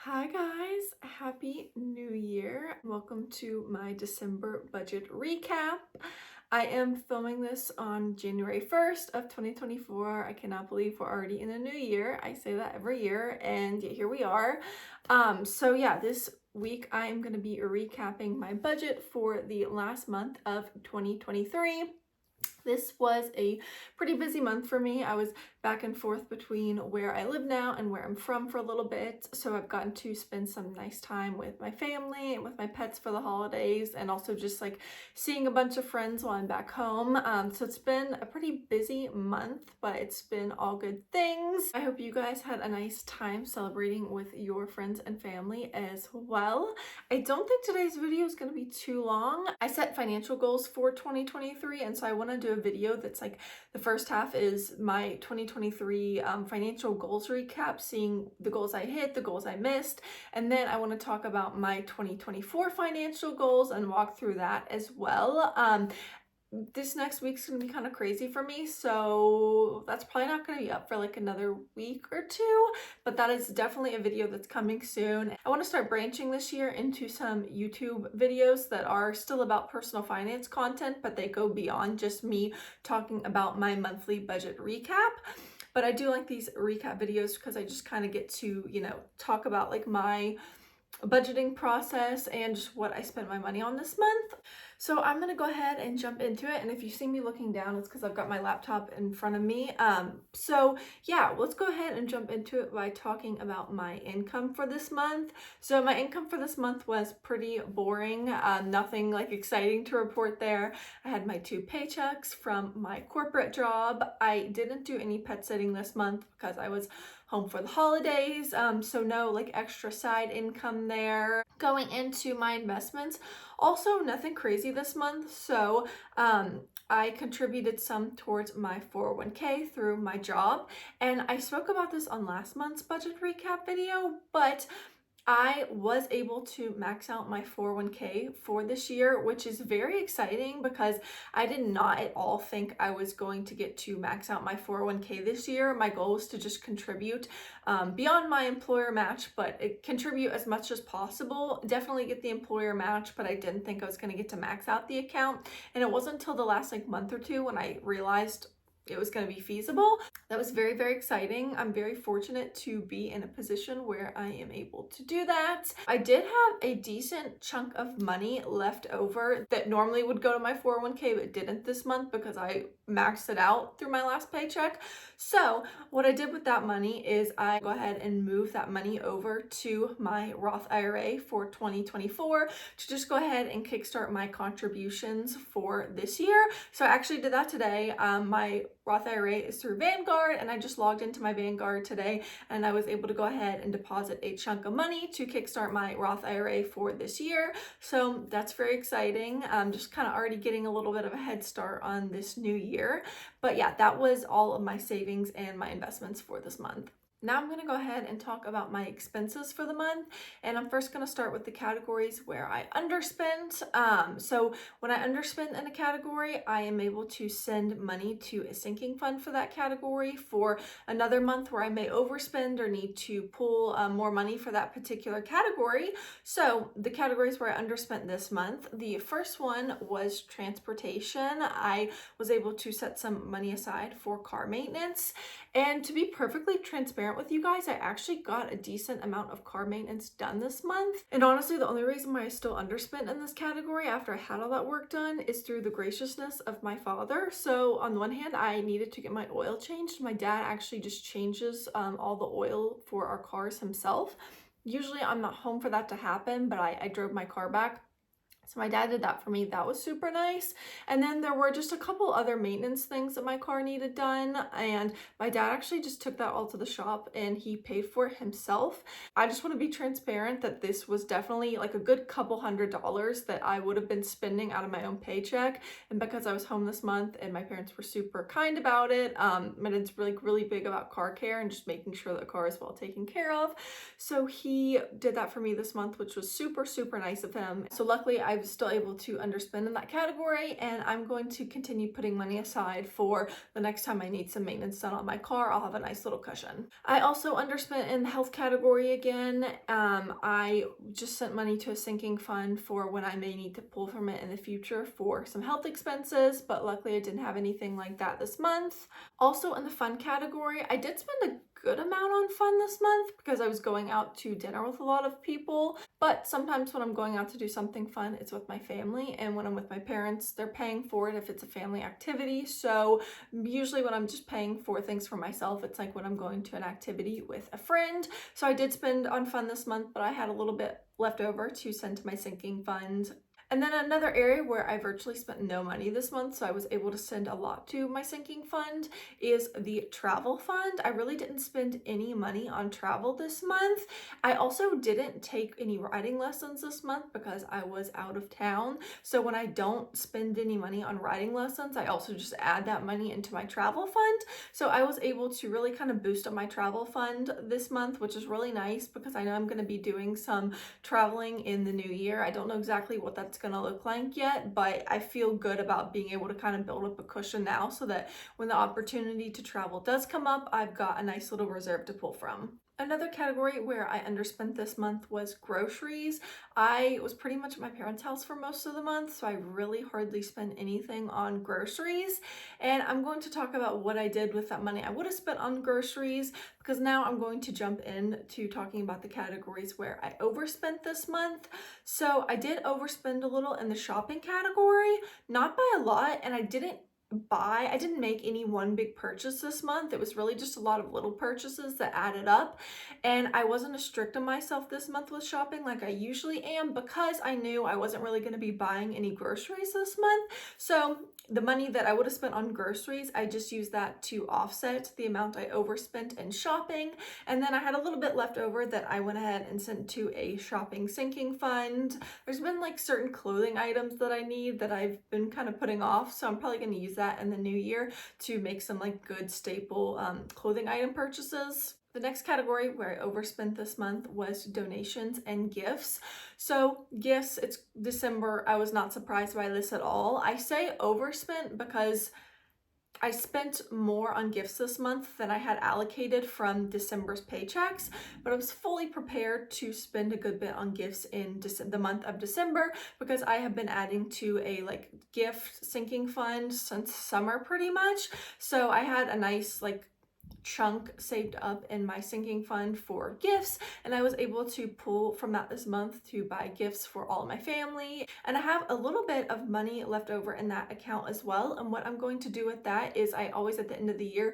Hi guys, happy new year. Welcome to my December budget recap. I am filming this on January 1st of 2024. I cannot believe we're already in a new year. I say that every year and yet here we are. This week I am going to be recapping my budget for the last month of 2023. This was a pretty busy month for me. I was back and forth between where I live now and where I'm from for a little bit. So I've gotten to spend some nice time with my family and with my pets for the holidays, and also just like seeing a bunch of friends while I'm back home. So it's been a pretty busy month, but it's been all good things. I hope you guys had a nice time celebrating with your friends and family as well. I don't think today's video is going to be too long. I set financial goals for 2023, and so I want to do a video that's like the first half is my 2023 financial goals recap, seeing the goals I hit, the goals I missed, and then I want to talk about my 2024 financial goals and walk through that as well. This next week's gonna be kind of crazy for me, so that's probably not gonna be up for like another week or two, but that is definitely a video that's coming soon. I want to start branching this year into some YouTube videos that are still about personal finance content, but they go beyond just me talking about my monthly budget recap. But I do like these recap videos because I just kind of get to, talk about like my budgeting process and just what I spent my money on this month. So I'm gonna go ahead and jump into it, and if you see me looking down, it's because I've got my laptop in front of me. Let's go ahead and jump into it by talking about my income for this month. So my income for this month was pretty boring, nothing like exciting to report there. I had my 2 paychecks from my corporate job. I didn't do any pet sitting this month because I was home for the holidays, so no like extra side income there. Going into my investments, also nothing crazy this month, so I contributed some towards my 401k through my job, and I spoke about this on last month's budget recap video, but I was able to max out my 401k for this year, which is very exciting because I did not at all think I was going to get to max out my 401k this year. My goal was to just contribute beyond my employer match, but contribute as much as possible. Definitely get the employer match, but I didn't think I was going to get to max out the account. And it wasn't until the last month or two when I realized it was going to be feasible. That was very, very exciting. I'm very fortunate to be in a position where I am able to do that. I did have a decent chunk of money left over that normally would go to my 401k, but didn't this month because I maxed it out through my last paycheck. So what I did with that money is I go ahead and move that money over to my Roth IRA for 2024 to just go ahead and kickstart my contributions for this year. So I actually did that today. My Roth IRA is through Vanguard, and I just logged into my Vanguard today, and I was able to go ahead and deposit a chunk of money to kickstart my Roth IRA for this year. So that's very exciting. I'm just kind of already getting a little bit of a head start on this new year. But yeah, that was all of my savings and my investments for this month. Now I'm going to go ahead and talk about my expenses for the month, and I'm first going to start with the categories where I underspent. So when I underspend in a category, I am able to send money to a sinking fund for that category for another month where I may overspend or need to pull more money for that particular category. So the categories where I underspent this month, the first one was transportation. I was able to set some money aside for car maintenance, and to be perfectly transparent with you guys, I actually got a decent amount of car maintenance done this month. And honestly, the only reason why I still underspent in this category after I had all that work done is through the graciousness of my father. So on the one hand, I needed to get my oil changed. My dad actually just changes all the oil for our cars himself. Usually I'm not home for that to happen, but I drove my car back. So my dad did that for me. That was super nice. And then there were just a couple other maintenance things that my car needed done, and my dad actually just took that all to the shop and he paid for it himself. I just want to be transparent that this was definitely like a good couple $100s that I would have been spending out of my own paycheck. And because I was home this month and my parents were super kind about it, my dad's really big about car care and just making sure the car is well taken care of. So he did that for me this month, which was super nice of him. So luckily I've was still able to underspend in that category, and I'm going to continue putting money aside for the next time I need some maintenance done on my car. I'll have a nice little cushion. I also underspent in the health category again. I just sent money to a sinking fund for when I may need to pull from it in the future for some health expenses, but luckily I didn't have anything like that this month. Also in the fun category, I did spend a good amount on fun this month because I was going out to dinner with a lot of people, but sometimes when I'm going out to do something fun, it's with my family, and when I'm with my parents, they're paying for it if it's a family activity. So usually when I'm just paying for things for myself, it's like when I'm going to an activity with a friend. So I did spend on fun this month, but I had a little bit left over to send to my sinking fund. And then another area where I virtually spent no money this month, so I was able to send a lot to my sinking fund, is the travel fund. I really didn't spend any money on travel this month. I also didn't take any riding lessons this month because I was out of town. So when I don't spend any money on riding lessons, I also just add that money into my travel fund. So I was able to really kind of boost up my travel fund this month, which is really nice because I know I'm going to be doing some traveling in the new year. I don't know exactly what that's going to look like yet, but I feel good about being able to kind of build up a cushion now so that when the opportunity to travel does come up, I've got a nice little reserve to pull from. Another category where I underspent this month was groceries. I was pretty much at my parents' house for most of the month, so I really hardly spent anything on groceries. And I'm going to talk about what I did with that money I would have spent on groceries, because now I'm going to jump into talking about the categories where I overspent this month. So I did overspend a little in the shopping category, not by a lot, and I didn't make any one big purchase this month. It was really just a lot of little purchases that added up. And I wasn't as strict on myself this month with shopping like I usually am because I knew I wasn't really going to be buying any groceries this month. So the money that I would have spent on groceries, I just used that to offset the amount I overspent in shopping. And then I had a little bit left over that I went ahead and sent to a shopping sinking fund. There's been like certain clothing items that I need that I've been kind of putting off. So I'm probably going to use that in the new year to make some like good staple clothing item purchases. The next category where I overspent this month was donations and gifts. So gifts, it's December. I was not surprised by this at all. I say overspent because I spent more on gifts this month than I had allocated from December's paychecks, but I was fully prepared to spend a good bit on gifts in the month of December because I have been adding to a like gift sinking fund since summer pretty much. So I had a nice like chunk saved up in my sinking fund for gifts, and I was able to pull from that this month to buy gifts for all of my family. And I have a little bit of money left over in that account as well, and what I'm going to do with that is I always at the end of the year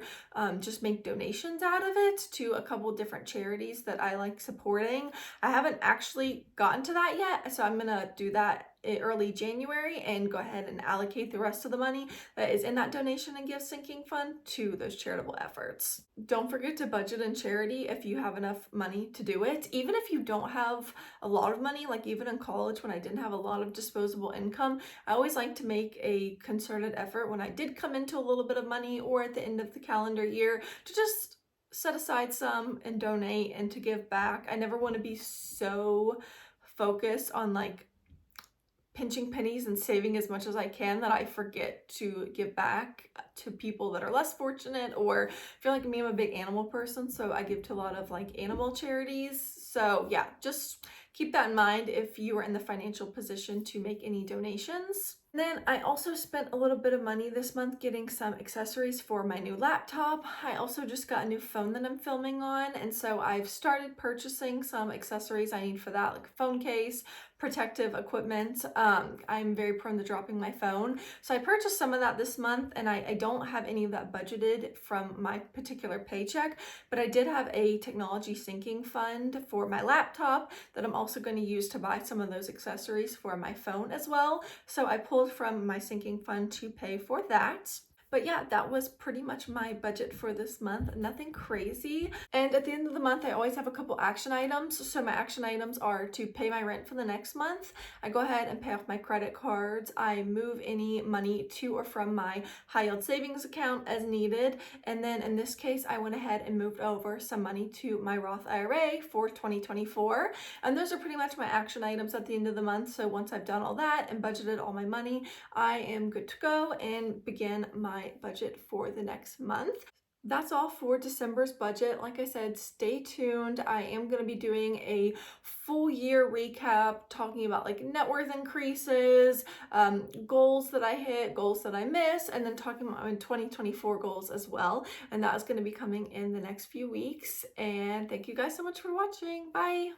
just make donations out of it to a couple different charities that I like supporting. I haven't actually gotten to that yet, so I'm gonna do that early January and go ahead and allocate the rest of the money that is in that donation and gift sinking fund to those charitable efforts. Don't forget to budget in charity if you have enough money to do it. Even if you don't have a lot of money, like even in college when I didn't have a lot of disposable income, I always like to make a concerted effort when I did come into a little bit of money or at the end of the calendar year to just set aside some and donate and to give back. I never want to be so focused on like pinching pennies and saving as much as I can that I forget to give back to people that are less fortunate, or feel like me, I'm a big animal person, so I give to a lot of like animal charities. So yeah, just keep that in mind if you are in the financial position to make any donations. And then I also spent a little bit of money this month getting some accessories for my new laptop. I also just got a new phone that I'm filming on, and so I've started purchasing some accessories I need for that, like a phone case, protective equipment. I'm very prone to dropping my phone, so I purchased some of that this month, and I don't have any of that budgeted from my particular paycheck, but I did have a technology sinking fund for my laptop that I'm also going to use to buy some of those accessories for my phone as well. So I pulled from my sinking fund to pay for that. But yeah, that was pretty much my budget for this month. Nothing crazy. And at the end of the month, I always have a couple action items. So my action items are to pay my rent for the next month. I go ahead and pay off my credit cards. I move any money to or from my high yield savings account as needed. And then in this case, I went ahead and moved over some money to my Roth IRA for 2024. And those are pretty much my action items at the end of the month. So once I've done all that and budgeted all my money, I am good to go and begin my budget for the next month. That's all for December's budget. Like I said, stay tuned. I am going to be doing a full year recap, talking about like net worth increases, goals that I hit, goals that I missed, and then talking about my 2024 goals as well. And that is going to be coming in the next few weeks. And thank you guys so much for watching. Bye.